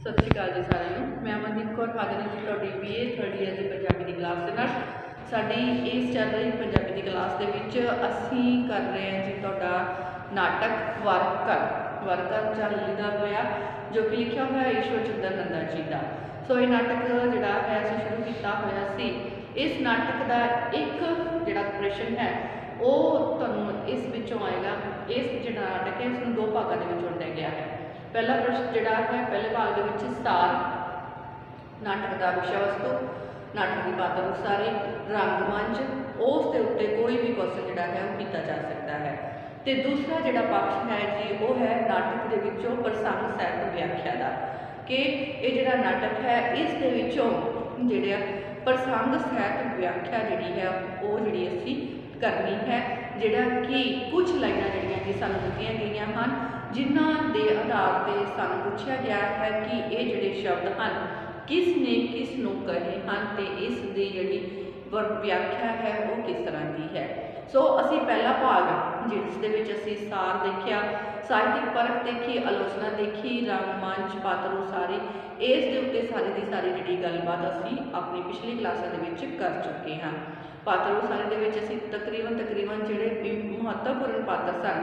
सत श्री अकाल जी सारिਆਂ ਨੂੰ। मैं अमनदीप कौर हाजिर ਹਾਂ ਜੀ ਤੁਹਾਡੀ BA 3rd ईयर ਦੀ ਪੰਜਾਬੀ ਦੀ ਕਲਾਸ ਦੇ ਨਾਲ। ਸਾਡੀ ਇਸ ਚੱਲ ਰਹੀ ਪੰਜਾਬੀ ਦੀ ਕਲਾਸ ਦੇ ਵਿੱਚ ਅਸੀਂ ਕਰ ਰਹੇ ਹਾਂ ਜੀ ਤੁਹਾਡਾ ਨਾਟਕ ਵਰਕਰ ਚੱਲਦਾ ਹੋਇਆ ਜੋ ਕਿ ਲਿਖਿਆ ਹੋਇਆ ਈਸ਼ਵਰ ਚੰਦਰ ਨੰਦਾ ਜੀ ਦਾ। ਸੋ ਇਹ ਨਾਟਕ ਜਿਹੜਾ ਹੈ ਅਸੀਂ ਸ਼ੁਰੂ ਕੀਤਾ ਹੋਇਆ ਸੀ। ਇਸ ਨਾਟਕ ਦਾ ਇੱਕ ਜਿਹੜਾ ਪ੍ਰਸ਼ਨ ਹੈ ਉਹ ਤੁਹਾਨੂੰ ਇਸ ਵਿੱਚੋਂ ਆਏਗਾ। ਇਸ ਜਿਹੜਾ ਨਾਟਕ ਹੈ ਇਸ ਨੂੰ ਦੋ ਭਾਗਾਂ ਦੇ ਵਿੱਚ ਵੰਡਿਆ ਗਿਆ है। पहला प्रश्न जोड़ा है पहले भाग के सार नाटक का विषय वस्तु नाटक की पात्र उसारी रंगमंच उस दे उत्ते कोई भी क्वेश्चन जोड़ा है वो किया जा सकता है। तो दूसरा जोड़ा पक्ष है जी वो है नाटक के विचों प्रसंग साहित्य व्याख्या का कि ये जोड़ा नाटक है इस दे विचों जिहड़े प्रसंग साहित्य व्याख्या जी है वो जी असी करनी है। जिहड़ा कि कुछ लाइनां जिहड़ियां कि सानूं दित्तियां गईयां हन जिन्हां दे आधार पर सानूं पूछा गया है कि ये जिहड़े शब्द हैं किस ने किस नूं कहे हैं तो इस दी जिहड़ी व्याख्या है वो किस तरह की है। सो असी पहला भाग जिस दे विच असी सार देखिया साहित्यिक परख देखी आलोचना देखी रंगमंच पात्र उसारी इस दे उत्ते सारी की सारी जिहड़ी गलबात असी अपनी पिछली क्लासां दे विच कर चुके हैं। पात्र उसारी दे विच असी तकरीबन जिहड़े महत्वपूर्ण पात्र सन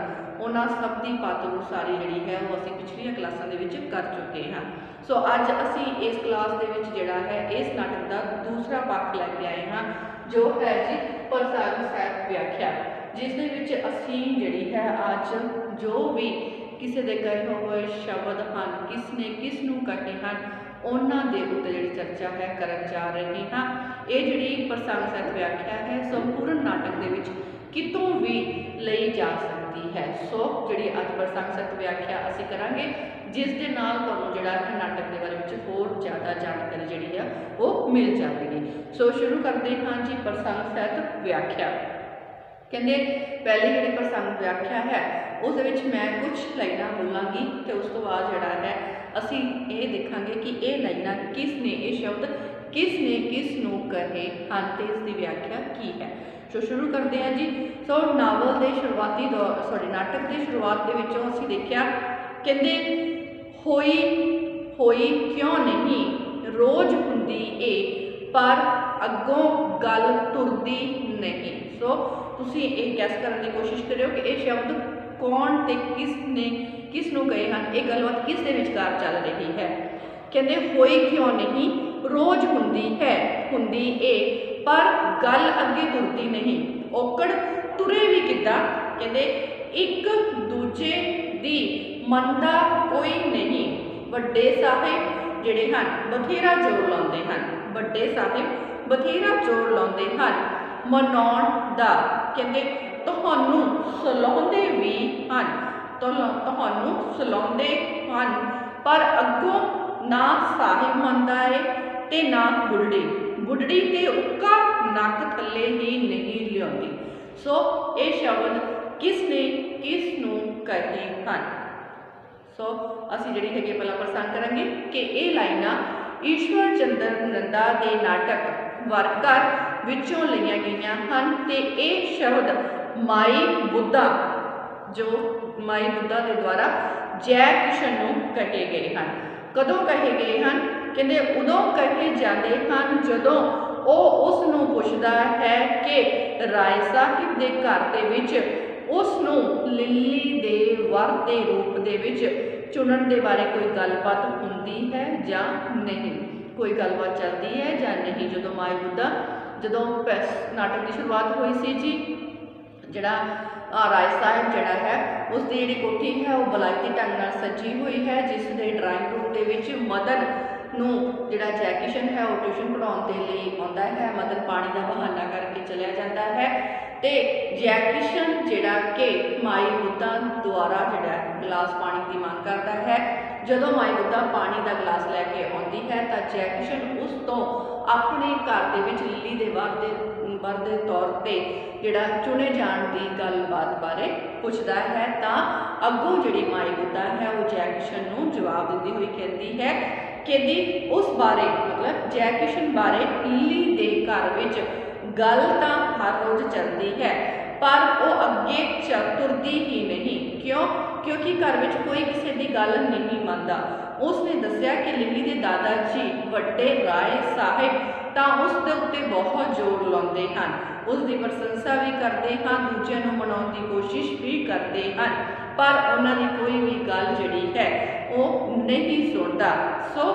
उन्हां सब की पात्र उसारी जिहड़ी है वो असी पिछलियां क्लासां दे विच कर चुके हैं। सो अज असी इस क्लास दे विच जिहड़ा है इस नाटक का दूसरा पक्ष लैके आए हैं जो है जी प्रसंग साहित्य व्याख्या जिस दे विच असी जिहड़ी है अज जो भी किसी के कहे हुए शब्द हैं किसने किस नूं कहे हैं उन्हां दे उत्ते जिहड़ी चर्चा है करन जा रहे हैं। ये जिहड़ी प्रसंग साहित्य व्याख्या है संपूर्ण नाटक दे विच कितों भी लई जा सकती है। सो जिहड़ी अज प्रसंग साहित्य व्याख्या असी करांगे जिस दे नाल तुहानूं जिहड़ा है नाटक के बारे में होर ज़्यादा जानकारी जिहड़ी है वो मिल जाएगी। सो शुरू करते हाँ जी प्रसंग साहित्य व्याख्या। कहते पहली जिहड़ी प्रसंग व्याख्या है उस विच मैं कुछ लाइनां बोलांगी तो उस तो बाद जिहड़ा है असी ये देखांगे कि ये लाइनां किसने ये शब्द किसने किस नूं कहे हैं तो इसकी व्याख्या की है। सो शुरू करते हैं जी। सो नावल के शुरुआती दौर नाटक की शुरुआत के विचों असीं देखिया कहते होई क्यों नहीं रोज हुंदी ए पर अगों गल तुरदी नहीं। सो तुसीं ये गैस करने की कोशिश करियो कि ये शब्द कौन ते किसने किस नूं कहे हैं ये गलबात किस दे विचकार चल रही है। कहते होई क्यों नहीं रोज हुंदी ए पर गल अगे तुरदी नहीं औकड़ तुरे भी किद्दां। कहते एक दूजे दी मनदा कोई नहीं वड्डे साहिब जिहड़े हैं बथेरा जोर लाउंदे हैं वड्डे साहिब बथेरा जोर लाउंदे हैं मनाउण दा। कहते तुहानूं सलाउंदे भी हैं तुहानूं सलाउंदे हैं पर अगों ना साहिब मनदा है ते ना बुढ़ड़ी ते उक्का नक थले ही नहीं लियाउंदी। सो ये शब्द किसने किस नूं कहे हैं। सो असी जिहड़ी है पहला प्रसंग करांगे कि ये लाइनां ईश्वर चंद्र नंदा के नाटक वरकर विचों लईआं गईआं हन ते ये शब्द माई बुद्धा जो माई बुद्धा के द्वारा जय किशन नूं कहे गए हैं। कदों कहे गए हैं कहते उदों कहे जाते हैं जदों वह उसनूं पुछदा है कि राय साहिब के घर दे विच उसनूं लिली दे वर के रूप दे विच चुनण दे बारे कोई गलबात हुंदी है या नहीं कोई गलबात चलती है या नहीं। जदों माई बुद्धा जदों नाटक की शुरुआत हुई सी जी जिहड़ा राय साहिब जिहड़ा है उसकी जिहड़ी कोठी है वो बलायती ढंग नाल सजी हुई है जिस दे ड्राइंग रूम दे विच मदन नूं जिहड़ा जय किशन है वो ट्यूशन पढ़ाउण दे लई आउंदा है। मदन पानी का बहाना करके चलिया जाता है तो जय किशन जिहड़ा कि माई बुद्धा द्वारा जिहड़ा गिलास पानी की मांग करता है। जदों माई बुद्धा पानी का गिलास लैके आउंदी है तो जय किशन उस तो अपने घर दे विच लिली दे वर दे तौर पर जिहड़ा चुने जाण की गलबात बारे पुछदा है तो अगों जिहड़ी माई बुद्धा है वो जय किशन नूं जवाब दिंदी हुई कहती है कि उस बारे मतलब जय किशन बारे लिली दे घर विच गल तां हर रोज़ चलती है पर वो अगे तुरदी ही नहीं। क्यों? क्योंकि घर में कोई किसी की गल नहीं मानता। उसने दसिया कि लिली के दादा जी वड्डे राय साहिब तो उसके उत्ते बहुत जोर लाते हैं, उसकी प्रशंसा भी करते हैं, दूजिਆਂ ਨੂੰ मनाने की कोशिश भी करते हैं, पर उन्होंने कोई भी गल जिहड़ी है वो नहीं सुनता। सो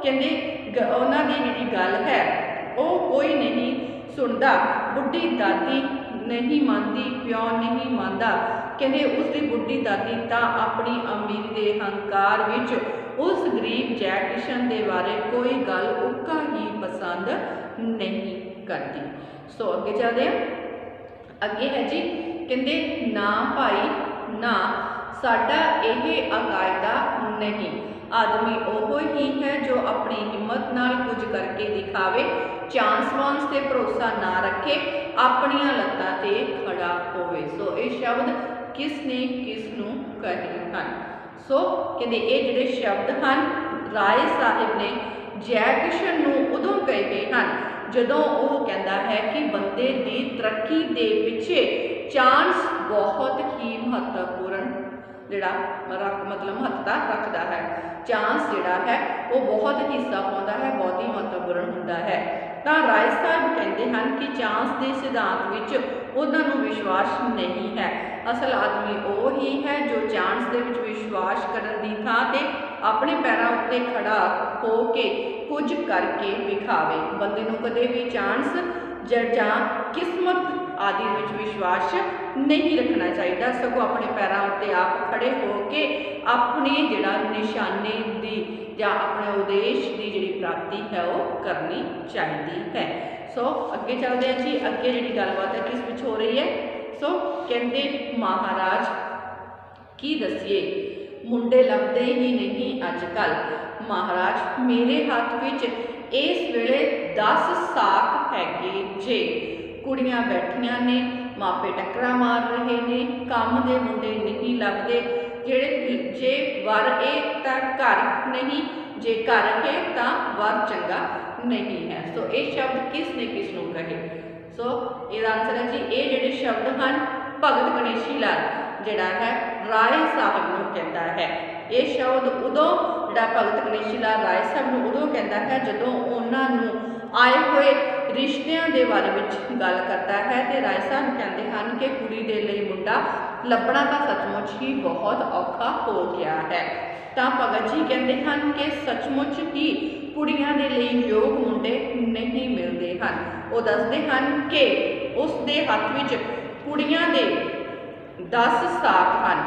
कहते उन्होंने जिहड़ी गल है वो कोई नहीं सुनता। बुढ़ी दादी नहीं मानती, प्यो नहीं मानता। कहते उसकी बुढ़ी दादी तो अपनी अमीरी के हंकार विच उस गरीब जै किशन के बारे कोई गल उक्का ही पसंद नहीं करती। सो अगे चलते हैं। अगे है जी, कहते ना भाई ना, साडा यह अकायदा नहीं। आदमी ओहो ही है जो अपनी हिम्मत नाल कुछ करके दिखावे, चांस वांस से भरोसा ना रखे, अपनियां लत्तां ते खड़ा होवे। सो ये शब्द किसने किसनूं कहे हैं? सो कहते ये जिहड़े शब्द हैं राय साहिब ने जै किशन नूं उदों कहे हैं जदों वो कहता है कि बंदे की तरक्की के पिछे चांस बहुत ही महत्वपूर्ण जिहड़ा मतलब महत्ता रखता है। चांस जिहड़ा है वो बहुत हिस्सा पाता है, बहुत ही महत्वपूर्ण होता है। तो राय साहब कहते हैं कि चांस के सिद्धांत विच उन्होंने विश्वास नहीं है। असल आदमी वो ही है जो चांस के विच विश्वास करने की थां ते अपने पैरों उत्ते खड़ा हो के कुछ करके विखावे। बंदे नूं कदे भी चांस जां किस्मत आदि विच विश्वास नहीं रखना चाहिए, सगों अपने पैरों उत्ते आप खड़े होके अपनी जिहड़ा निशाने की या अपने उद्देश्य की जिहड़ी प्राप्ति है वो करनी चाहिए है। सो अगे चलते हैं जी। अगे जिहड़ी गलबात है किस विच हो रही है? सो कहते महाराज की दसीए मुंडे लभदे ही नहीं अजकल। महाराज मेरे हाथ विच इस वेले 10 साक हैगे जे, कुड़ियां बैठियां ने, मापे टक्करा मार रहे ने, काम दे मुंडे नहीं लभदे, जेड़े जे वर ए तां घर नहीं, जे घर है तां वर चंगा नहीं है। सो ये शब्द किसने किसनूं कहे? सो इसदा आंसर है जी ये जिहड़े शब्द हैं भगत गणेशी लाल जिहड़ा है राय साहब नूं कहता है। ये शब्द उदों जिहड़ा भगत गणेशी लाल राय साहब नूं उदों कहता है जदों उन्हां नूं आए हुए रिश्तिਆਂ ਦੇ बारे में गल करता है। तो राय साहब कहते हैं कि कुड़ी दे लई मुंडा ਲੱਭਣਾ ਤਾਂ सचमुच ही बहुत औखा हो गया है। तो भगत जी कहते हैं कि सचमुच ही कुड़ियां दे लई योग मुंडे नहीं मिलते हैं। वो दसते हैं कि उसके हाथ विच कुड़ियां दे 10 साक हैं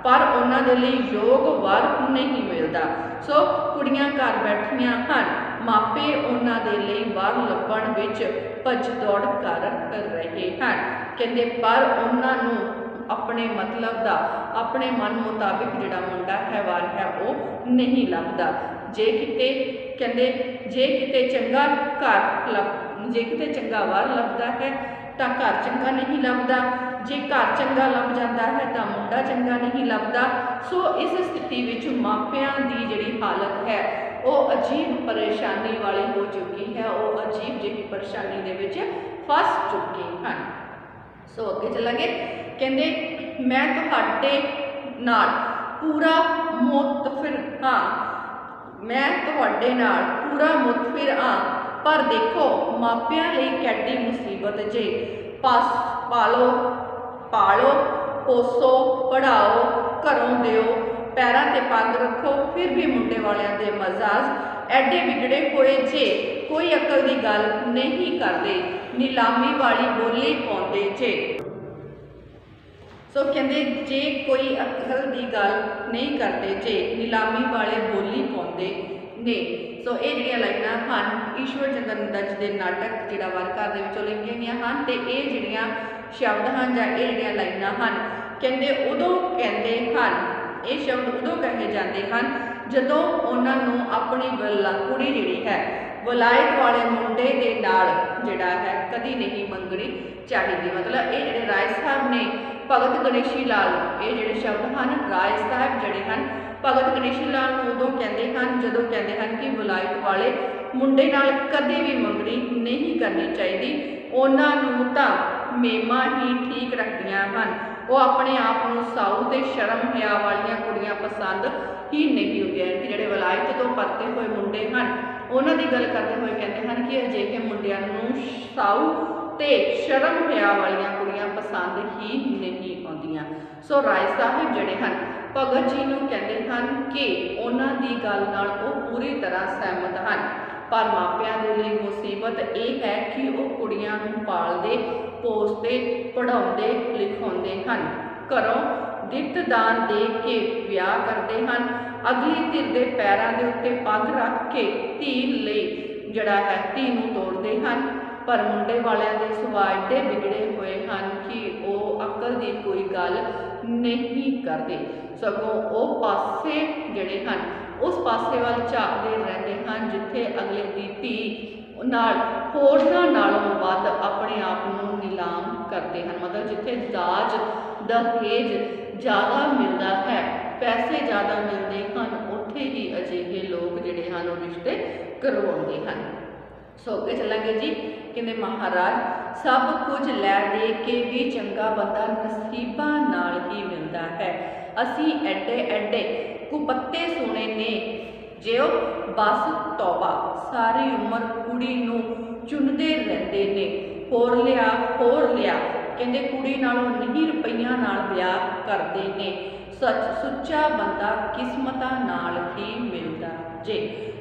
पर उन्हां दे लई योग वर नहीं मिलता। सो कुड़ियां घर बैठियां हैं, मापे उन्हां दे लई वर लभण विच भज दौड़ कर रहे हैं। कहते पर उन्हां नूं अपने मतलब का अपने मन मुताबिक जिहड़ा मुंडा है वार है वो नहीं लभदा। जे किते कहते जे किते चंगा घर जे किते चंगा वर लभदा है तो घर चंगा नहीं लभदा, जे घर चंगा लभ जाता है तो मुंडा चंगा नहीं लभदा। सो इस स्थिति विच मापियां की जिहड़ी हालत है वो अजीब परेशानी वाली हो चुकी है, वो अजीब जिही परेशानी दे विच फस चुके हैं। सो अगे चलांगे। कहते मैं तुहाडे नाल पूरा मुतफिर हाँ, मैं तुहाडे नाल पूरा मुतफिर हाँ, पर देखो मापियां लई कैडी मुसीबत जे, पालो पालो पोसो पढ़ाओ घरों दिओ, पैरों ते पग रखो, फिर भी मुंडे वालियां दे मजाज एडे बिगड़े हुए जे, कोई अकल की गल नहीं करते, नीलामी वाली बोली पाउंदे जे। सो कहते जे कोई अकल की गल नहीं करते जे, नीलामी वाले बोली पाउंदे ने। सो ये जिहड़ियां लाइनां हैं ईश्वर चंद्र नंदा जी के नाटक जिहड़ा वार घर दे विचों लिखीआं गईआं हन। ते ये जिहड़ियां शब्द हैं जां ये जिहड़ियां लाइनां हैं कहते उदों कहते हैं, ये शब्द उदों कहे जाते हैं जदों उन्हां नूं अपनी कुड़ी जिहड़ी है वलायत वाले मुंडे दे नाल जिहड़ा है कदी नहीं मंगनी चाहिए। मतलब ये जिहड़े राय साहब ने भगत गणेशी लाल ये जिहड़े शब्द हैं राय साहब जिहड़े हैं भगत गणेशी लाल उदों कहते हैं जदों कहते हैं कि वलायत वाले मुंडे नाल कदे भी मंगनी नहीं करनी चाहिए, ਉਹਨਾਂ ਨੂੰ ਤਾਂ ਮੇਮਾਂ ਹੀ ਠੀਕ ਰੱਖਦੀਆਂ ਹਨ। ਉਹ ਆਪਣੇ ਆਪ ਨੂੰ ਸਾਊ ਤੇ ਸ਼ਰਮ ਹਿਆ ਵਾਲੀਆਂ ਕੁੜੀਆਂ ਪਸੰਦ ਹੀ ਨਹੀਂ ਹੁੰਦੀਆਂ ਕਿ ਜਿਹੜੇ ਵਲਾਇਤ ਤੋਂ ਪਰਤੇ ਹੋਏ ਮੁੰਡੇ ਹਨ ਉਹਨਾਂ ਦੀ ਗੱਲ ਕਰਦੇ ਹੋਏ ਕਹਿੰਦੇ ਹਨ ਕਿ ਅਜਿਹੇ ਮੁੰਡਿਆਂ ਨੂੰ ਸਾਊ ਤੇ ਸ਼ਰਮ ਹਿਆ ਵਾਲੀਆਂ ਕੁੜੀਆਂ ਪਸੰਦ ਹੀ ਨਹੀਂ ਆਉਂਦੀਆਂ। ਸੋ ਰਾਏ ਸਾਹਿਬ ਜਿਹੜੇ ਹਨ ਭਗਤ ਜੀ ਨੂੰ ਕਹਿੰਦੇ ਹਨ ਕਿ ਉਹਨਾਂ ਦੀ ਗੱਲ ਨਾਲ ਉਹ ਪੂਰੀ ਤਰ੍ਹਾਂ ਸਹਿਮਤ ਹਨ, ਪਰ ਮਾਪਿਆਂ ਦੇ ਲਈ ਮੁਸੀਬਤ ਇਹ ਹੈ ਕਿ ਉਹ ਕੁੜੀਆਂ ਨੂੰ ਪਾਲਦੇ ਪੋਸਦੇ ਪੜ੍ਹਾਉਂਦੇ ਲਿਖਾਉਂਦੇ ਹਨ, ਘਰੋਂ ਦਿੱਤ ਦਾਨ ਦੇ ਕੇ ਵਿਆਹ ਕਰਦੇ ਹਨ, ਅਗਲੀ ਧਿਰ ਦੇ ਪੈਰਾਂ ਦੇ ਉੱਤੇ ਪੱਗ ਰੱਖ ਕੇ ਧੀ ਲਈ ਜਿਹੜਾ ਹੈ ਧੀ ਨੂੰ ਤੋੜਦੇ ਹਨ। ਪਰ ਮੁੰਡੇ ਵਾਲਿਆਂ ਦੇ ਸੁਭਾਅ ਏਡੇ ਵਿਗੜੇ ਹੋਏ ਹਨ ਕਿ ਉਹ ਅਕਲ ਦੀ ਕੋਈ ਗੱਲ ਨਹੀਂ ਕਰਦੇ, ਸਗੋਂ ਉਹ ਪਾਸੇ ਜਿਹੜੇ ਹਨ ਉਸ ਪਾਸੇ ਵੱਲ ਝਾਕਦੇ ਰਹਿੰਦੇ ਹਨ ਜਿੱਥੇ ਅਗਲੇ ਦੀ ਧੀ ਨਾਲ ਹੋਰਨਾਂ ਨਾਲੋਂ ਵੱਧ ਆਪਣੇ ਆਪ ਨੂੰ ਨਿਲਾਮ ਕਰਦੇ ਹਨ। ਮਤਲਬ ਜਿੱਥੇ ਦਾਜ ਦਹੇਜ ਜ਼ਿਆਦਾ ਮਿਲਦਾ ਹੈ, ਪੈਸੇ ਜ਼ਿਆਦਾ ਮਿਲਦੇ ਹਨ, ਉੱਥੇ ਹੀ ਅਜਿਹੇ ਲੋਕ ਜਿਹੜੇ ਹਨ ਉਹ ਰਿਸ਼ਤੇ ਕਰਵਾਉਂਦੇ ਹਨ। ਸੋ ਅੱਗੇ ਚੱਲਾਂਗੇ ਜੀ। ਕਹਿੰਦੇ ਮਹਾਰਾਜ ਸਭ ਕੁਝ ਲੈ ਦੇ ਕੇ ਵੀ ਚੰਗਾ ਬੰਦਾ ਨਸੀਬਾਂ ਨਾਲ ਹੀ ਮਿਲਦਾ ਹੈ। ਅਸੀਂ ਐਡੇ ਐਡੇ ਕੁਪੱਤੇ ਸੁਣੇ ਨੇ ਜਿਉ ਬਸ ਤੌਬਾ, ਸਾਰੀ ਉਮਰ ਕੁੜੀ ਨੂੰ ਚੁਣਦੇ ਰਹਿੰਦੇ ਨੇ, ਹੋਰ ਲਿਆ ਹੋਰ ਲਿਆ, ਕਹਿੰਦੇ ਕੁੜੀ ਨਾਲੋਂ ਨਹੀਂ ਰੁਪਈਆਂ ਨਾਲ ਵਿਆਹ ਕਰਦੇ ਨੇ। ਸੁੱਚਾ ਬੰਦਾ ਕਿਸਮਤਾਂ ਨਾਲ ਹੀ ਮਿਲਦਾ ਜੇ।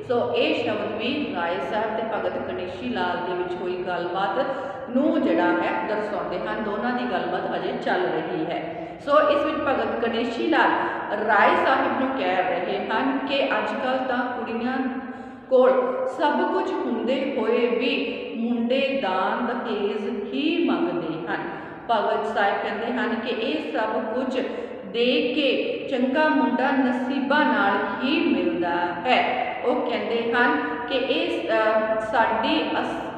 ਸੋ ਇਹ ਸ਼ਬਦ ਵੀ ਰਾਏ ਸਾਹਿਬ ਤੇ ਭਗਤ ਗਣੇਸ਼ੀ ਲਾਲ ਦੇ ਵਿੱਚ ਹੋਈ ਗੱਲਬਾਤ ਨੂੰ ਜਿਹੜਾ ਹੈ ਦਰਸਾਉਂਦੇ ਹਨ। ਦੋਨਾਂ ਦੀ ਗੱਲਬਾਤ ਹਜੇ ਚੱਲ ਰਹੀ ਹੈ। ਸੋ ਇਸ ਵਿੱਚ ਭਗਤ ਗਣੇਸ਼ੀ ਲਾਲ ਰਾਏ ਸਾਹਿਬ ਨੂੰ ਕਹਿ ਰਹੇ ਹਨ ਕਿ ਅੱਜ ਕੱਲ੍ਹ ਤਾਂ ਕੁੜੀਆਂ ਕੋਲ ਸਭ ਕੁਝ ਹੁੰਦੇ ਹੋਏ ਵੀ ਮੁੰਡੇ ਦਾਨ ਦਹੇਜ ਹੀ ਮੰਗਦੇ ਹਨ। ਭਗਤ ਸਾਹਿਬ ਕਹਿੰਦੇ ਹਨ ਕਿ ਇਹ ਸਭ ਕੁਝ ਦੇ ਕੇ ਚੰਗਾ ਮੁੰਡਾ ਨਸੀਬਾਂ ਨਾਲ ਹੀ ਮਿਲਦਾ ਹੈ। ਉਹ ਕਹਿੰਦੇ ਹਨ ਕਿ ਇਹ ਸਾਡੀ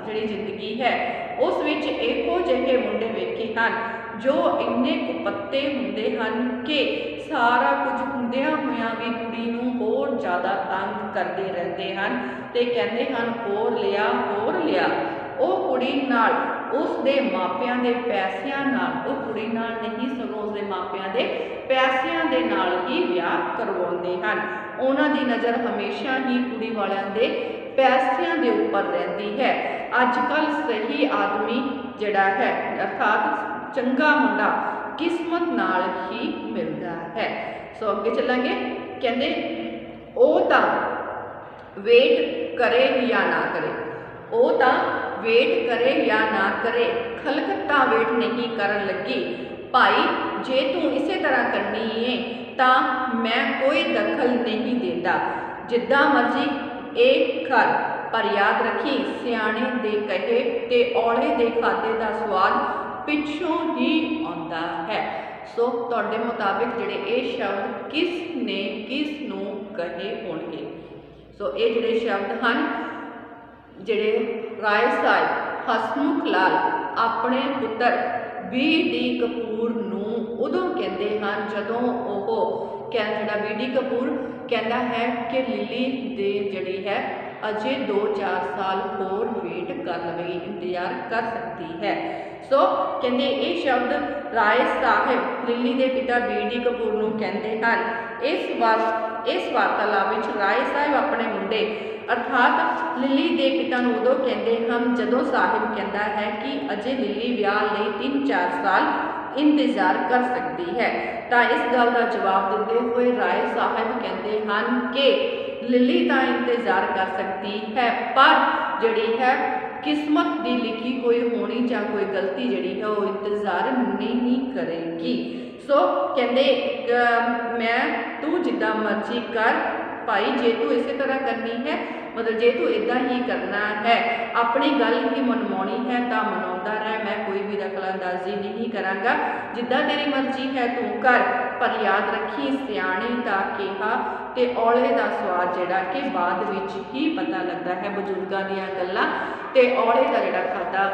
ਜਿਹੜੀ ਜ਼ਿੰਦਗੀ ਹੈ ਉਸ ਵਿੱਚ ਇਹੋ ਜਿਹੇ ਮੁੰਡੇ ਵੇਖੇ ਹਨ ਜੋ ਇੰਨੇ ਕੁਪੱਤੇ ਹੁੰਦੇ ਹਨ ਕਿ ਸਾਰਾ ਕੁਝ ਹੁੰਦਿਆਂ ਹੋਇਆਂ ਵੀ ਕੁੜੀ ਨੂੰ ਹੋਰ ਜ਼ਿਆਦਾ ਤੰਗ ਕਰਦੇ ਰਹਿੰਦੇ ਹਨ ਤੇ ਕਹਿੰਦੇ ਹਨ ਹੋਰ ਲਿਆ ਹੋਰ ਲਿਆ। ਉਹ ਕੁੜੀ ਨਾਲ ਉਸ ਦੇ ਮਾਪਿਆਂ ਦੇ ਪੈਸਿਆਂ ਨਾਲ, ਉਹ ਕੁੜੀ ਨਾਲ ਨਹੀਂ ਸਗੋਂ ਉਸ ਦੇ ਮਾਪਿਆਂ ਦੇ ਪੈਸਿਆਂ ਦੇ ਨਾਲ ਹੀ ਵਿਆਹ ਕਰਵਾਉਂਦੇ ਹਨ। ਉਹਨਾਂ ਦੀ ਨਜ਼ਰ ਹਮੇਸ਼ਾ ਹੀ ਕੁੜੀ ਵਾਲਿਆਂ ਦੇ ਪੈਸਿਆਂ ਦੇ ਉੱਪਰ ਰਹਿੰਦੀ ਹੈ। ਅੱਜ ਕੱਲ੍ਹ ਸਹੀ ਆਦਮੀ ਜਿਹੜਾ ਹੈ ਅਰਥਾਤ ਚੰਗਾ ਮੁੰਡਾ ਕਿਸਮਤ ਨਾਲ ਹੀ ਮਿਲਦਾ ਹੈ। ਸੋ ਅੱਗੇ ਚੱਲਾਂਗੇ। ਕਹਿੰਦੇ ਉਹ ਤਾਂ ਵੇਟ ਕਰੇ ਜਾਂ ਨਾ ਕਰੇ, ਉਹ ਤਾਂ ਵੇਟ ਕਰੇ ਜਾਂ ਨਾ ਕਰੇ, ਖਲਕਤਾ ਵੇਟ ਨਹੀਂ ਕਰਨ ਲੱਗੀ। ਭਾਈ ਜੇ ਤੂੰ ਇਸੇ ਤਰ੍ਹਾਂ ਕਰਨੀ ਏ ਤਾਂ ਮੈਂ ਕੋਈ ਦਖਲ ਨਹੀਂ ਦਿੰਦਾ, ਜਿੱਦਾਂ ਮਰਜ਼ੀ ਇਹ ਕਰ, ਪਰ ਯਾਦ ਰੱਖੀ ਸਿਆਣੇ ਦੇ ਕਹੇ ਤੇ ਔਲੇ ਦੇ ਖਾਦੇ ਦਾ ਸਵਾਦ ਪਿੱਛੋਂ ਹੀ ਆਉਂਦਾ ਹੈ। ਸੋ ਤੁਹਾਡੇ ਮੁਤਾਬਿਕ ਜਿਹੜੇ ਇਹ ਸ਼ਬਦ ਕਿਸ ਨੇ ਕਿਸ ਨੂੰ ਕਹੇ ਹੋਣਗੇ? ਸੋ ਇਹ ਜਿਹੜੇ ਸ਼ਬਦ ਹਨ ਜਿਹੜੇ ਰਾਏ ਸਾਹਿਬ ਹਸਮੁਖ ਲਾਲ ਆਪਣੇ ਪੁੱਤਰ ਬੀ.ਡੀ. ਕਪੂਰ ਨੂੰ ਉਦੋਂ ਕਹਿੰਦੇ ਹਨ ਜਦੋਂ ਉਹ ਜਿਹੜਾ ਬੀ.ਡੀ. ਕਪੂਰ ਕਹਿੰਦਾ ਹੈ ਕਿ ਲਿਲੀ ਦੇ ਜਿਹੜੀ ਹੈ ਅਜੇ 2-4 ਸਾਲ ਹੋਰ ਵੇਟ ਕਰ ਲਵੇਗੀ, ਇੰਤਜ਼ਾਰ ਕਰ ਸਕਦੀ ਹੈ। ਸੋ ਕਹਿੰਦੇ ਇਹ ਸ਼ਬਦ ਰਾਏ ਸਾਹਿਬ ਲਿਲੀ ਦੇ ਪਿਤਾ ਬੀ.ਡੀ. ਕਪੂਰ ਨੂੰ ਕਹਿੰਦੇ ਹਨ। ਇਸ ਵਾਰਤਾਲਾਪ ਵਿੱਚ ਰਾਏ ਸਾਹਿਬ ਆਪਣੇ ਮੁੰਡੇ ਅਰਥਾਤ ਲਿਲੀ ਦੇ ਪਿਤਾ ਨੂੰ ਉਦੋਂ ਕਹਿੰਦੇ ਹਨ ਜਦੋਂ ਸਾਹਿਬ ਕਹਿੰਦਾ ਹੈ ਕਿ ਅਜੇ ਲਿਲੀ ਵਿਆਹ ਲਈ 3-4 ਸਾਲ ਇੰਤਜ਼ਾਰ ਕਰ ਸਕਦੀ ਹੈ। ਤਾਂ ਇਸ ਗੱਲ ਦਾ ਜਵਾਬ ਦਿੰਦੇ ਹੋਏ ਰਾਏ ਸਾਹਿਬ ਕਹਿੰਦੇ ਹਨ ਕਿ ਲਿਲੀ ਤਾਂ ਇੰਤਜ਼ਾਰ ਕਰ ਸਕਦੀ ਹੈ, ਪਰ ਜਿਹੜੀ ਹੈ ਕਿਸਮਤ ਦੀ ਲਿਖੀ ਹੋਈ ਹੋਣੀ ਜਾਂ ਕੋਈ ਗਲਤੀ ਜਿਹੜੀ ਹੈ ਉਹ ਇੰਤਜ਼ਾਰ ਨਹੀਂ ਕਰੇਗੀ। ਸੋ ਕਹਿੰਦੇ ਤੂੰ ਜਿੱਦਾਂ ਮਰਜ਼ੀ ਕਰ ਭਾਈ, ਜੇ ਤੂੰ ਇਸੇ ਤਰ੍ਹਾਂ ਕਰਨੀ ਹੈ ਮਤਲਬ ਜੇ ਤੂੰ ਇੱਦਾਂ ਹੀ ਕਰਨਾ ਹੈ, ਆਪਣੀ ਗੱਲ ਹੀ ਮਨਵਾਉਣੀ ਹੈ ਤਾਂ ਮਨਾਉਂਦਾ ਰਹਿ, ਮੈਂ ਕੋਈ ਵੀ ਦਖਲਅੰਦਾਜ਼ੀ ਨਹੀਂ ਕਰਾਂਗਾ, ਜਿੱਦਾਂ ਤੇਰੀ ਮਰਜ਼ੀ ਹੈ ਤੂੰ ਕਰ, ਪਰ ਯਾਦ ਰੱਖੀ ਸਿਆਣੇ ਦਾ ਕਿਹਾ ਤੇ ਔਲੇ ਦਾ ਸਵਾਦ ਜਿਹੜਾ ਕਿ ਬਾਅਦ ਵਿੱਚ ਹੀ ਪਤਾ ਲੱਗਦਾ ਹੈ। ਬਜ਼ੁਰਗਾਂ ਦੀਆਂ ਗੱਲਾਂ ਤੇ ਔਲੇ ਦਾ ਜਿਹੜਾ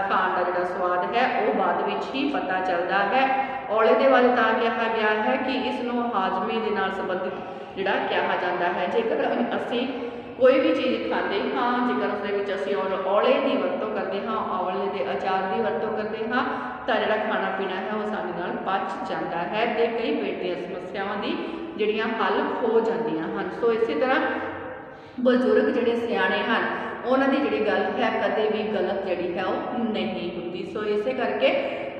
ਖਾਣ ਦਾ ਜਿਹੜਾ ਸਵਾਦ ਹੈ ਉਹ ਬਾਅਦ ਵਿੱਚ ਹੀ ਪਤਾ ਚੱਲਦਾ ਹੈ। ਔਲੇ ਦੇ ਬਾਰੇ ਤਾਂ ਕਿਹਾ ਗਿਆ ਹੈ ਕਿ ਇਸ ਨੂੰ ਹਾਜ਼ਮੇ ਦੇ ਨਾਲ ਸੰਬੰਧਿਤ ਜਿਹੜਾ ਕਿਹਾ ਜਾਂਦਾ ਹੈ। ਜੇਕਰ ਅਸੀਂ कोई भी चीज़ खाते हाँ जेकर उसके असीं औले की वरतों करते हाँ, औले के अचार की वरतों करते हाँ, तो जिहड़ा खाना पीना है वो साडे नाल पच जाता है तो कई पेट दी समस्यावां दी जिहड़ियां हल हो जांदियां हन। सो इसी तरह बजुर्ग जिहड़े सियाणे हन उन्हां दी जिहड़ी गल है कदे भी गलत जिहड़ी है वो नहीं होती। सो इसे करके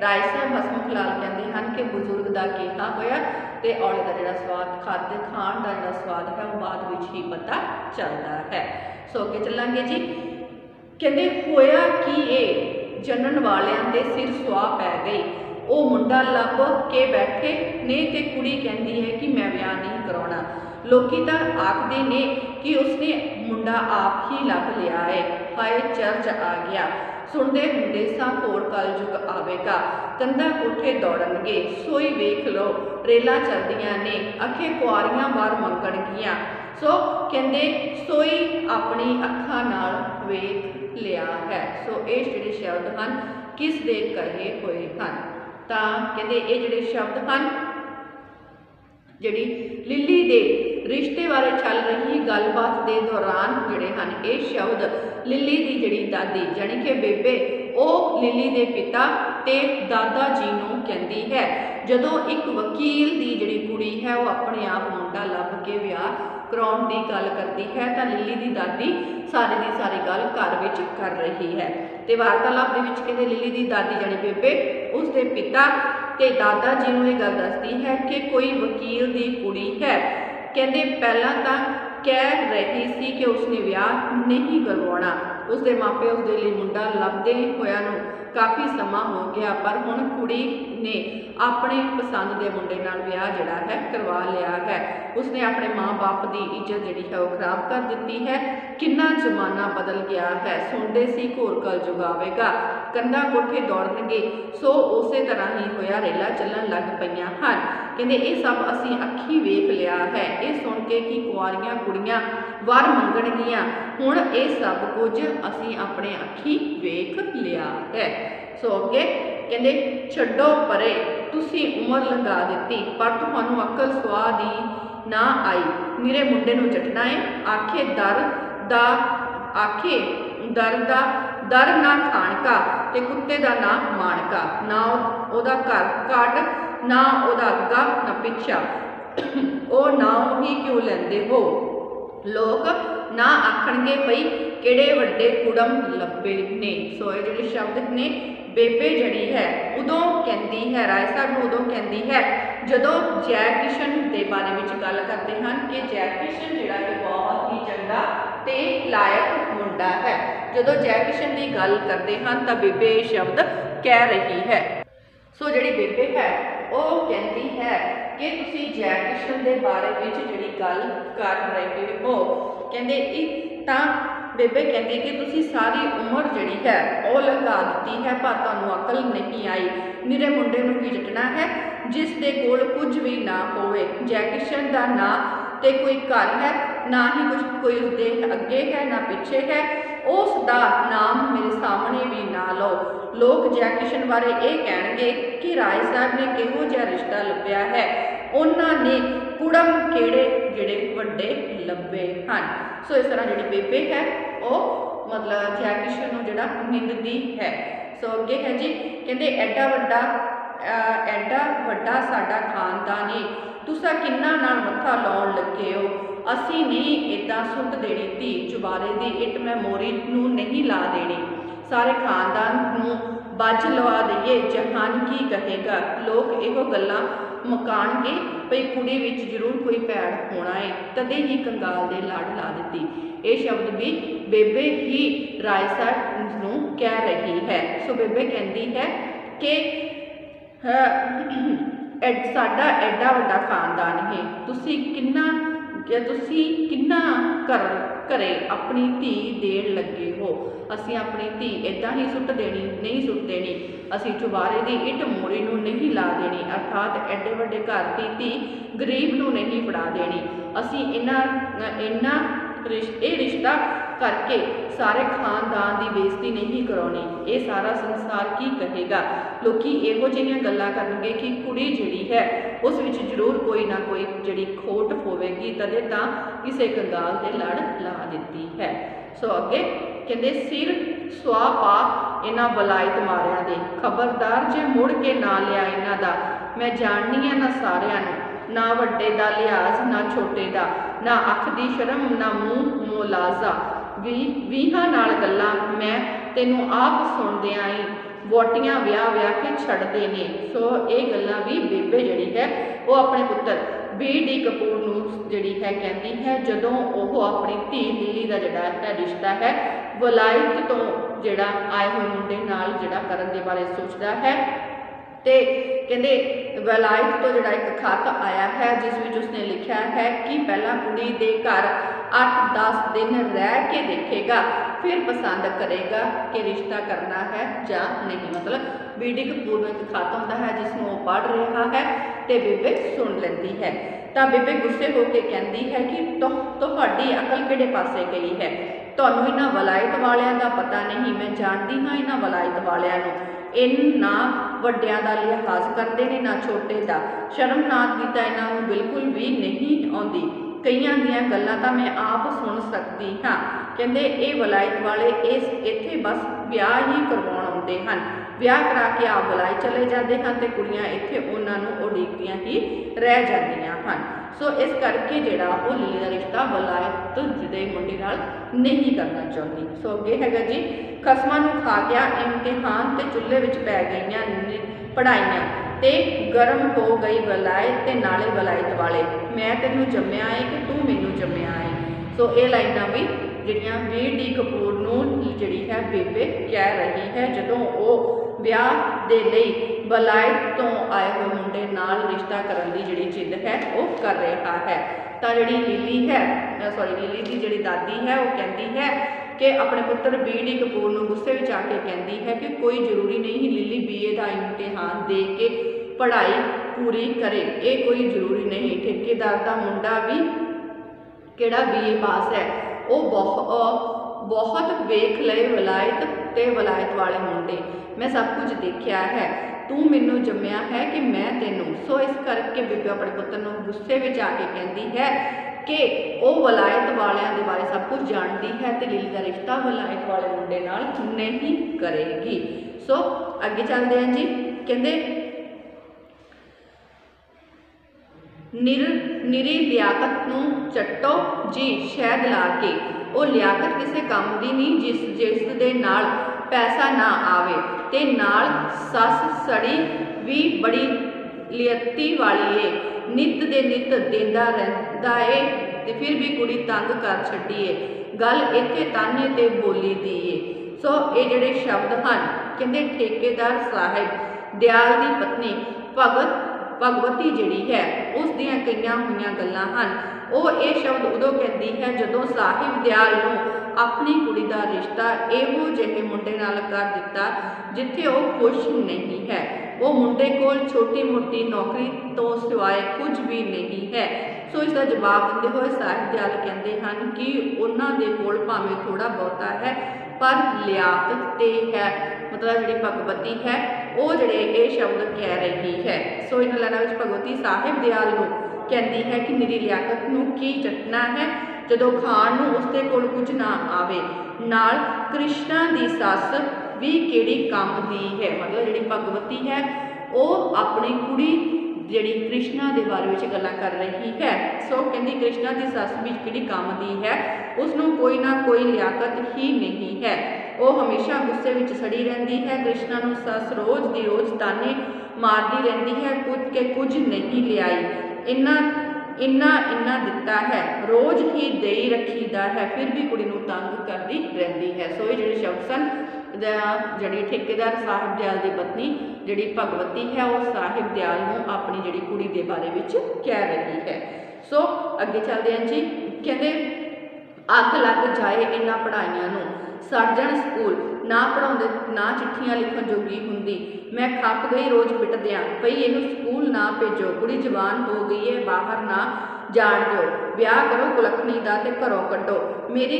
राय साहब हसमुख लाल कहते हैं कि बजुर्ग का किहा होया ते औले का जिहड़ा स्वाद खाते खाण का जिहड़ा स्वाद है वो बाद विच ही पता चलता है। सो अगे चलांगे जी। कहते होया कि ये जनन वालियां दे सिर सुआ पै गई, वो मुंडा लभ के बैठे ने ते कुड़ी कहती है कि मैं ब्याह नहीं कराउणा। लोकी तां आखदे ने कि उसने मुंडा आप ही लभ लिया है, हाय चर्च आ गया। सुनते हुंदे सां घोर कलयुग आवेगा, कंधा कोठे दौड़नगे, सोई वेख लो रेला चलदियां ने, अखे कुआरियां बार मंगणगियां। सो कहते सोई अपनी अखां नाल वेख लिया है। सो ये जिहड़े शब्द हैं किस दे कहे हुए हैं, तां कहते ये जिहड़े शब्द हैं जिहड़ी लिली दे रिश्ते बारे चल रही गलबात के दौरान जिहड़े हैं ये शब्द लिली की जिहड़ी दादी जानी कि बेबे वो लिली के पिता ते दादा जी नूं कहती है। जदों एक वकील की जिहड़ी कुड़ी है वो अपने आप मुंडा लभ के विआह कराउण की गल करती है तो लिली की दादी सारी की सारी गल घर विच कर रही है। तो वार्तालाप दे विच कहते लिली की दादी जानी बेबे उसके पिता ते दादा जी नूं ये गल दसदी है कि कोई वकील की कुड़ी है। कहते पहला तो कह रही सी कि उसने विआह नहीं करवाना, उसके मापे उसके लिए मुंडा लभदे होया नूं काफ़ी समा हो गया, पर हुण कुड़ी ने अपने पसंद के मुंडे नाल विआह जिहड़ा है करवा लिया है। उसने अपने माँ बाप की इज्जत जिहड़ी है वो खराब कर दी है। कितना जमाना बदल गया है, सुनते सी घोर कलयुग आवेगा, कंधा कोठे दौड़नगे, सो उस तरह ही होया रेला चलन लग पईयां हन। कहते ये सब असीं अखी वेख लिया है, ये सुन के कि कुआरियां कुड़ियां वर मंगणगियां, हुण ये सब कुछ असीं अपने अखी वेख लिया है। सो अगे कहते छड्डो परे तुसीं उमर लंघा दित्ती, पर तुहानूं अकल सुआ दी ना आई। मेरे मुंडे नूं जटना है, आखे दर दा दर ना खाणका ते कुत्ते दा ना माणका, ना ओदा घर घाट ना ओदा अग्गा ना पिछा, ओ ना ही क्यों लैंदे हो। लोग ना आखणगे पई किहड़े वड्डे कुड़म लब्बे ने। सो ये जिहड़े शब्द ने बेबे जड़ी है उदों कहती है, राय साहब नूं उदों कहती है जदों जै किशन के बारे में गल करते हैं कि जै किशन जिहड़ा कि बहुत ही चंगा ते लायक मुंडा है। जदों जै किशन की गल करते हैं तो बेबे ये शब्द कह रही है। सो जिहड़ी बेबे है वो कहती है कि तुसी जै किशन के बारे में जिहड़ी गल कर रहे हो, कहते तां बेबे कहती कि तुसी सारी उम्र जिहड़ी है वो लंघा दी है, पर तुहानूं अकल नहीं आई। मेरे मुंडे नूं की जटना है जिस दे कोल कुछ भी ना होवे। जै किशन दा ना ते कोई घर है, ना ही कुछ कोई उसदे अगे है ना पिछे है, उसका नाम मेरे सामने भी ना लो। लोग जै किशन बारे ये कहणगे कि राय साहब ने किहो जिहा रिश्ता लभ्या है, उन्होंने कुड़म केड़े जिहड़े वड्डे लभे हैं। सो इस तरह जिहड़ी बेबे है वो मतलब जै किशन नूं जिहड़ा निंददी है। सो अगे है जी कहते एडा वड्डा साडा खानदान है, तुसां किन्ना नाल मत्था लाउण लगे हो। असीं नहीं इदां सुट देनी धी चुबारे दी इट मैं मोरी नूं नहीं ला देनी, सारे खानदान नूं बज लवा दईए, जहान की कहेगा। लोग इहो गल्लां मुकाणगे भई कुड़ी विच जरूर कोई भैड़ होना है, तदे ही कंगाल दे लड़ ला दित्ती। ये शब्द भी बेबे ही राय साहब नूं कह रही है। सो बेबे कहती है कि साडा एडा वड्डा खानदान है, तुसी किन्ना घरे अपनी धी देण लगे हो। असीं अपनी धी इदां ही सुट देनी नहीं सुट देनी, असीं चुबारे दी इट मोरी नूं नहीं ला देनी, अर्थात एडे वड्डे घर की धी गरीब नूं नहीं फड़ा देनी। असीं इन्ना रिश्ता करके सारे खानदान की बेइज्जती नहीं कराउणी, ये सारा संसार की कहेगा। लोग इहो जिहियां गल्लां करनगे कि कुड़ी जिहड़ी है उस विच जरूर कोई ना कोई जिहड़ी खोट होवेगी, तदे तां किसे कंगाल ते लड़ ला दित्ती है। सो अगे कहंदे सिर सुआ पा इन्हां वलायत मारियां दे, खबरदार जे मुड़ के ना लिया इन्हां दा, मैं जाननी आ ना सारियां नूं, ना वड्डे दा लिहाज ना छोटे दा, ना अख दी शर्म ना मूँह मोलाजा, ਵੀਹਾਂ नाल गल्लां मैं तैनूं आप सुणदियां ही वोटियां विआह विआह के छड्डदे ने। सो ये गल्लां भी बेबे जिहड़ी है वो अपने पुत्तर BD कपूर नूं जिहड़ी है कहती है, जदों ओह अपनी धी लिली दा जिहड़ा है रिश्ता है वलायत तो जिहड़ा आए हुए मुंडे नाल जिहड़ा करन दे बारे सोचदा है। तो कहते वलायत तो जिहड़ा एक खत आया है जिस विच उसने लिखा है कि पहला कुड़ी दे घर 8-10 दिन रह के देखेगा, फिर पसंद करेगा कि रिश्ता करना है या नहीं। मतलब BD कपूर में एक खत आता है जिसमें वो पढ़ रहा है तो बेबे सुन लेती है। तो बेबे गुस्से होकर कहती है कि तुहाडी अकल किहड़े पासे गई है, तुहानूं इन्हां वलायत वालियां दा पता नहीं, मैं जानती हाँ इन्हां वलायत वालियां नूं, ना वड्डियां दा लिहाज करते ने ना छोटे दा, शर्मनाक की तो इन्हां नूं बिल्कुल भी नहीं आउंदी, कईयां दियां गल्लां तां मैं आप सुन सकती हाँ। कहंदे ये वलायत वाले इत्थे बस विआह ही करवाउण आउंदे हन, विआह करा के आप बुलाए चले जाते हैं तो कुड़ियां इत्थे उन्हां नूं उडीकदियां ही रह जांदियां हन। सो इस करके जिहड़ा वो लिली दा रिश्ता वलायत दे मुंडे नाल नहीं करना चाहती। सो अगे हैगा जी, खसमां नूं खा गया इम्तिहान ते चुल्हे विच पै गईयां पढ़ाइयां ते गरम हो गई वलायत ते नाले वलायत वाले, मैं तैनूं जम्मिया है कि तू मैनूं जम्मिया है। सो ये लाइनां भी जिहड़ियां BD कपूर नूं जिहड़ी है बेबे कह रही है जदों वो विआह दे लई वलायत तो आए हुए मुंडे नाल रिश्ता करन दी जिहड़ी जिद है वो कर रहा है। तो जिहड़ी लिली है लिली की जिहड़ी दादी है वो कहती है कि अपने पुत्र BD कपूर नूं गुस्से विच आके कहती है कि कोई जरूरी नहीं लिली BA का इम्तिहान दे के पढ़ाई पूरी करे, ये कोई जरूरी नहीं, ठेकेदार का मुंडा भी किहड़ा BA पास है, वो बहुत वेख लए वलायत ते वलायत वाले मुंडे, मैं सब कुछ देखिया है, तू मैनू जम्मिया है कि मैं तेनू। सो इस करके बेबे अपने पुत्र नूं गुस्से विच आके कहती है कि वो वलायत वालियां दे बारे सब कुछ जानती है तो लिली का रिश्ता वलायत वाले मुंडे नाल नहीं करेगी। सो अगे चलते हैं जी, कहते निरी लियाकत नूं चट्टो जी शहद ला के, वो लियाकत किसी काम की नहीं जिस दे नाल पैसा ना आवे ते नाल सस सड़ी भी बड़ी लियती वाली है, नित दे नित देंदा रहिंदा है ते फिर भी कुड़ी तंग कर छड्डी है, गल इत्थे ताने ते बोली दी है। सो ये जिहड़े शब्द हैं कहंदे ठेकेदार साहिब दयाल की पत्नी भगवती जिहड़ी है उस दियां कईयां होईयां गल्लां हन। वो ये शब्द उदों कहती है जदों साहिब दयाल नूं अपनी कुड़ी का रिश्ता इहो जिहे मुंडे नाल कर दिता जिथे वो खुश नहीं है, वो मुंडे कोल छोटी मोटी नौकरी तो सिवाए कुछ भी नहीं है। सो इसका जवाब देते हुए साहिब दयाल कहते हैं कि उन्हां दे कोल भावें थोड़ा बहुता है पर लियाकत ते है, मतलब जिहड़ी भगवती है वो जिहड़े ये शब्द कह रही है। सो इन लाइनां विच भगवती साहिब दयाल नूं कहती है कि मेरी लियाकत नूं की चटना है जदों खाण नूं उसदे कोल कुछ ना आवे, नाल कृष्णा दी सस भी किहड़ी काम दी है, मतलब जिहड़ी भगवती है वो अपनी कुड़ी जिहड़ी कृष्णा के बारे में गल्लां कर रही है। सो कहती कृष्णा की सस भी किहड़ी काम दी है, उसनूं कोई ना कोई लियाकत ही नहीं है, वो हमेशा गुस्से विच सड़ी रहती है, कृष्णा नूं सस रोज़ दी रोज़ ताने मारती रहती है कुछ नहीं लियाई, इन्ना दिता है, रोज़ ही दई रखीदा है, फिर भी कुड़ी नूं तंग करती रहती है। सो ये जिहड़े शब्द सन जिहड़ी ठेकेदार साहिब दयाल की पत्नी जिहड़ी भगवती है वो साहिब दयाल नूं अपनी जिहड़ी कुड़ी के बारे में कह रही है। सो अगे चलते हैं जी, कहते अग लग जाए इन्हां पढ़ाइयां नूं, सड़ जाण स्कूल, ना पढ़ाउंदे ना चिट्ठियां लिखण जोगी हुंदी, मैं खप गई रोज़ पिटदियां पई इनू स्कूल ना भेजो, कुड़ी जवान हो गई है बाहर ना जाण दिओ, विआह करो कुलखणी दा ते घरों कड्डो, मेरी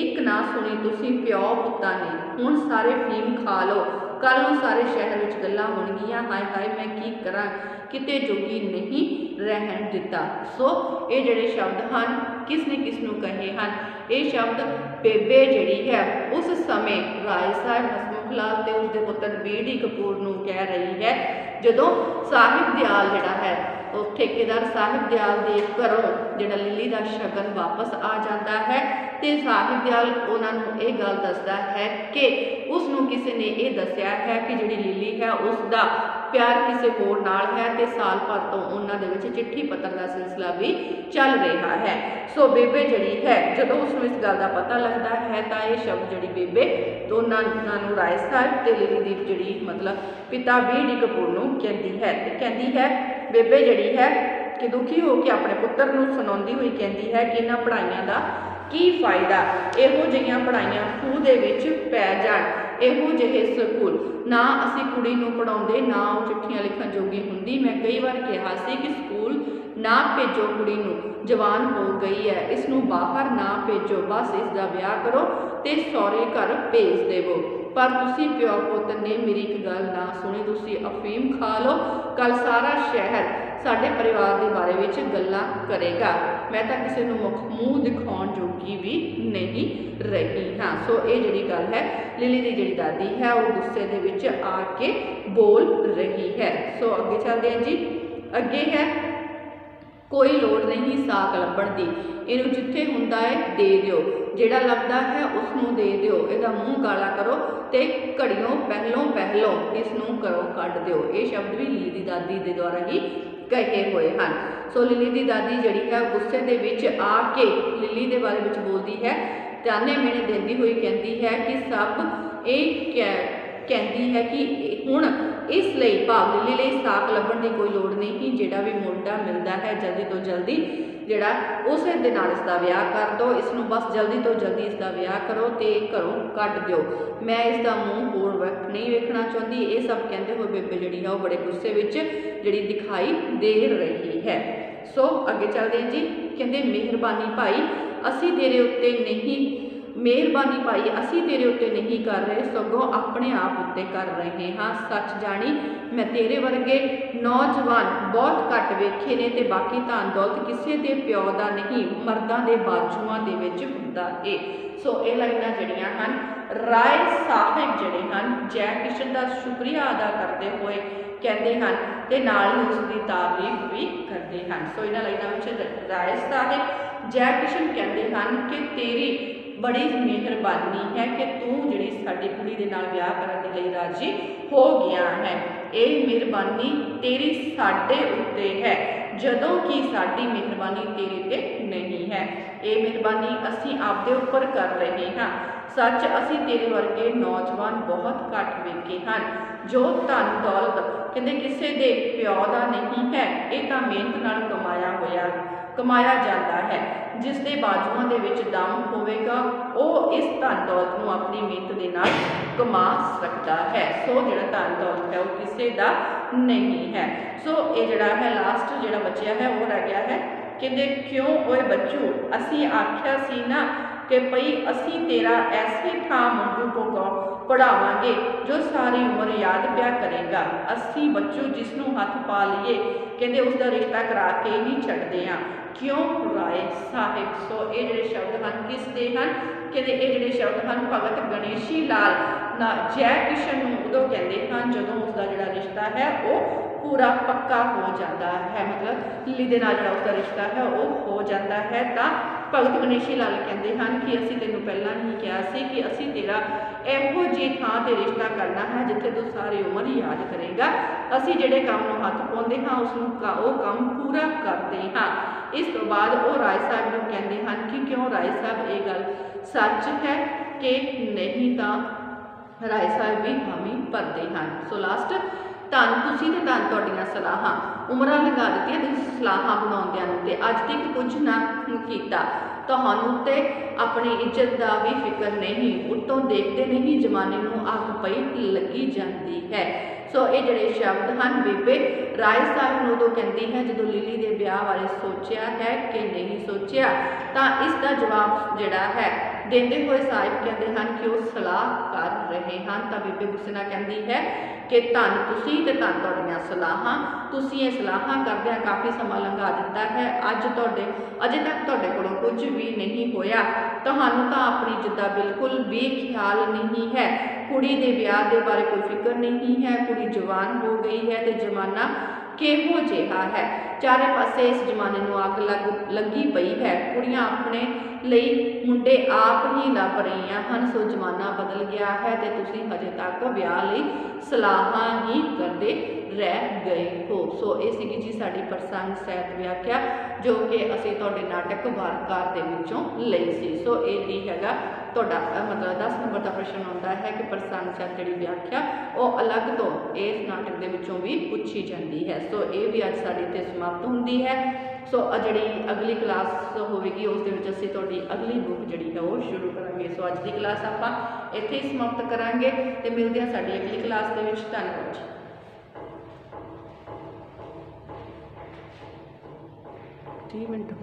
एक ना सुनी तुसीं प्यो पुत्तां ने, हुण सारे फीम खा लो, कल नूं सारे शहर विच गल्लां होणगीਆਂ, हाय हाय मैं की करा किते जोगी नहीं रहन दिता। सो ये जिहड़े शब्द हैं किसने किसनों कहे हैं, ये शब्द बेबे जिहड़ी है उस समय राय साहब हसमुख लाल ते उसके पुत्र बी.डी. कपूर नूं कह रही है, जदों साहिब दयाल जिहड़ा है ਉਹ ठेकेदार साहिब दयाल दे घरों जिहड़ा लिली का शगन वापस आ जाता है तो साहिब दयाल उन्होंने ये गल दसदा है कि उसनों किसी ने यह दसिया है कि जिहड़ी लिली है उसका प्यार किसी होर नाल है तो साल भर तो उन्होंने चिट्ठी पत्र का सिलसिला भी चल रहा है। सो बेबे जिहड़ी है जदों उसनूं इस गल का पता लगता है तो ये शब्द जिहड़ी बेबे तो उन्होंने राय साहब ते लिली दी जिहड़ी मतलब पिता बी.डी. कपूर नूं कहती है ते कहती है बेबे जिहड़ी है कि दुखी होकर अपने पुत्र नूं सुणाउंदी हुई कहती है कि इन्हां पढ़ाइयां दा की फायदा, इहो जिहियां पढ़ाइयां खूह दे विच पै जाण, इहो जिहे स्कूल ना असीं कुड़ी नूं पढ़ाउंदे ना वो चिट्ठियां लिखण जोगी हुंदी। मैं कई बार कहा सी कि स्कूल ना भेजो कुड़ी नूं, जवान हो गई है, इसनूं बाहर ना भेजो, बस इसका विआह करो ते सौरे घर भेज देवो। पर तुसी प्यो पुत्र ने मेरी एक गल ना सुनी, तुसी अफीम खा लो, कल सारा शहर साडे परिवार के बारे विच गल्लां करेगा, मैं तो किसी नूं मूँह दिखाउण जोगी भी नहीं रही हाँ। सो ये जिहड़ी गल है लिली की जिहड़ी दादी है वो गुस्से दे विच आके बोल रही है। सो अगे चलते हैं जी, अगे है कोई लोड़ नहीं साक लभण दी, इनू जिथे हुंदा है दे दिओ, जिहड़ा लभदा है उसनूं दे दिओ, इहदा मूँह काला करो ते घड़ियों पहलों इसनूं करो कढ दिओ। ये शब्द भी लिली दी दादी दे द्वारा ही कहे हुए हैं। सो लिली दी दादी जिहड़ी है गुस्से दे विच आके लिली दे बारे विच बोलदी है, ताने मेने देंदी हुई कहती है कि सब ये कहती है कि हुण इसलिए भाव लिली लई साक लभण की कोई लोड़ नहीं, जिहड़ा भी मुंडा मिलता है जल्दी तो जल्दी जिहड़ा उस दे नाल इसका विआह कर दो, इसनूं बस जल्दी तो जल्दी इसका विआह करो तो घरों कढ दिओ, मैं इसका मूँह होर नहीं वेखना चाहती। ये सब कहते हुए बेबे जिहड़ी है वो बड़े गुस्से विच जिहड़ी दिखाई दे रही है। सो अगे चलते हैं जी, कहते मेहरबानी भाई असी तेरे उत्ते नहीं, मेहरबानी भाई असी तेरे उत्ते नहीं कर रहे, सगों अपने आप उत्ते कर रहे हाँ। सच जानी मैं तेरे वर्गे नौजवान बहुत घट वेखे ने ते बाकी धन दौलत किसी के प्यो का नहीं, मर्दां दे बाजुआं दे विच हुंदा है। सो ये लाइनां जिहड़ियां हन राय साहिब जिहड़े हन जै किशन का शुक्रिया अदा करते हुए कहते हैं ते नाल ही उसकी तारीफ भी करते हैं। सो इन्हां लाइनां विच राय साहिब जै किशन कहते हैं कि तेरी बड़ी मेहरबानी है कि तू जिहड़ी साडी कुड़ी दे नाल विआह करन दे लई राजी हो गया है, ये मेहरबानी तेरी साडे उत्ते है, जदों कि साडी मेहरबानी तेरे ते नहीं है, ये मेहरबानी असीं आपदे उपर कर रहे हाँ। सच असीं तेरे वर्गे नौजवान बहुत घट वेखे हैं, जो धन दौलत कहते किसी के प्यो का नहीं है, ये तो मेहनत नाल कमाया जाता है, जिस दे बाजुआं दे विच दम होवेगा वो इस धन दौलत नूं अपनी मेहनत दे नाल कमा सकता है। सो जिहड़ा धन दौलत है वो किसी का नहीं है। सो ये जिहड़ा है लास्ट जिहड़ा बचिया है वो रह गया है, कहते क्यों ओए बच्चू असीं आख्या सी ना कि भई असीं तेरा ऐसी थां मुंडू पढ़ावांगे जो सारी उम्र याद पिया करेगा, असीं बच्चू जिसनूं हथ पा लीए कहते उसका रिश्ता करा के ही छड्डदे हां, क्यों राय साहिब। सो ये जिहड़े शब्द हैं किस दे हैं, कहते ये जिहड़े शब्द हैं भगत गणेशी लाल ना जै किशन नूं उदों कहते हैं जदों उसका जिहड़ा रिश्ता है वो पूरा पक्का हो जाता है, मतलब लिली दे नाल जिहड़ा उसका रिश्ता है वो हो जाता है। तो भगत गणेशी लाल कहते हैं कि असीं तैनूं पहलां ही कहा सी कि असीं तेरा इहो जी थां ते रिश्ता करना है जिथे तू सारी उम्र याद करेगा, असीं जिहड़े काम नूं हथ पाउंदे हां उसनूं वो काम पूरा करते हाँ। इस तो बाद वो राय साहब नूं कहते हैं कि क्यों राय साहब ये गल सच है कि नहीं, तो राय साहब भी हामी भरते हैं। सो लास्ट धन तुसीं ते धन तुहाडीआं सलाहां, उमरां लगा दित्तियां तुसीं सलाहां बनाउंदिआं नूं ते अज तक कुछ ना कीता, तुहानूं ते अपनी इज्जत का भी फिक्र नहीं, उत्तों देखते नहीं जमाने नूं अग पई लगी जाती है। सो ये जिहड़े शब्द हैं बेबे राय साहब नूं उदों कहती है जदों लिली दे ब्याह बारे सोचिया है कि नहीं सोचिया, तो इसका जवाब जिहड़ा है ਦਿੰਦੇ ਹੋਏ ਸਾਹਿਬ ਕਹਿੰਦੇ ਹਨ ਕਿ ਉਹ ਸਲਾਹ ਕਰ ਰਹੇ ਹਨ। ਤਾਂ ਬੀਬੀ ਗੁਰਸੇਨਾ ਕਹਿੰਦੀ ਹੈ ਕਿ ਧੰਨ ਤੁਸੀਂ ਤੇ ਧੰਨ ਤੁਹਾਡੀਆਂ ਸਲਾਹਾਂ, ਤੁਸੀਂ ਇਹ ਸਲਾਹਾਂ ਕਰਦਿਆਂ ਕਾਫੀ ਸਮਾਂ ਲੰਘਾ ਦਿੱਤਾ ਹੈ। ਅਜੇ ਤੱਕ ਤੁਹਾਡੇ ਕੋਲੋਂ ਕੁਝ ਵੀ ਨਹੀਂ ਹੋਇਆ। ਤੁਹਾਨੂੰ ਤਾਂ ਆਪਣੀ ਇੱਜ਼ਤ ਦਾ ਬਿਲਕੁਲ ਵੀ ਖਿਆਲ ਨਹੀਂ ਹੈ। ਕੁੜੀ ਦੇ ਵਿਆਹ ਦੇ ਬਾਰੇ ਕੋਈ ਫਿਕਰ ਨਹੀਂ ਹੈ। ਕੁੜੀ ਜਵਾਨ ਹੋ ਗਈ ਹੈ ਤੇ ਜ਼ਮਾਨਾ ਕਿਹੋ ਜਿਹਾ ਹੈ। ਚਾਰੇ ਪਾਸੇ ਇਸ ਜ਼ਮਾਨੇ ਨੂੰ ਅੱਗ ਲੱਗੀ ਪਈ ਹੈ। ਕੁੜੀਆਂ ਆਪਣੇ ਲਈ ਮੁੰਡੇ ਆਪ ਹੀ ਲੱਭ ਰਹੀਆਂ ਹਨ। ਸੋ ਜ਼ਮਾਨਾ ਬਦਲ ਗਿਆ ਹੈ ਤੇ ਤੁਸੀਂ ਹਜੇ ਤੱਕ ਵਿਆਹ ਲਈ ਸਲਾਹਾਂ ਹੀ ਕਰਦੇ ਰਹਿ ਗਏ ਹੋ। ਸੋ ਇਹ ਸੀਗੀ ਜੀ ਸਾਡੀ ਪ੍ਰਸੰਗ ਸਹਿਤ ਵਿਆਖਿਆ, ਜੋ ਕਿ ਅਸੀਂ ਤੁਹਾਡੇ ਨਾਟਕ ਵਾਰਕਾਰ ਦੇ ਵਿੱਚੋਂ ਲਈ ਸੀ। ਸੋ ਇਹ ਵੀ ਹੈਗਾ ਤੁਹਾਡਾ ਮਤਲਬ 10 ਨੰਬਰ ਦਾ ਪ੍ਰਸ਼ਨ ਆਉਂਦਾ ਹੈ ਕਿ ਪ੍ਰਸੰਗ ਸਹਿਤ ਜਿਹੜੀ ਵਿਆਖਿਆ ਉਹ ਅਲੱਗ ਤੋਂ ਇਸ ਨਾਟਕ ਦੇ ਵਿੱਚੋਂ ਵੀ ਪੁੱਛੀ ਜਾਂਦੀ ਹੈ। ਸੋ ਇਹ ਵੀ ਅੱਜ ਸਾਡੀ ਇੱਥੇ ਸਮਾਪਤ ਹੁੰਦੀ ਹੈ। ਸੋ ਜਿਹੜੀ ਅਗਲੀ ਕਲਾਸ ਹੋਵੇਗੀ ਉਸ ਦੇ ਵਿੱਚ ਅਸੀਂ ਤੁਹਾਡੀ ਅਗਲੀ ਬੁੱਕ ਜਿਹੜੀ ਹੈ ਉਹ ਸ਼ੁਰੂ ਕਰਾਂਗੇ। ਸੋ ਅੱਜ ਦੀ ਕਲਾਸ ਆਪਾਂ ਇੱਥੇ ਹੀ ਸਮਾਪਤ ਕਰਾਂਗੇ ਤੇ ਮਿਲਦੇ ਹਾਂ ਸਾਡੀ ਅਗਲੀ ਕਲਾਸ ਦੇ ਵਿੱਚ। ਧੰਨਵਾਦ ਜੀ। 30 ਮਿੰਟ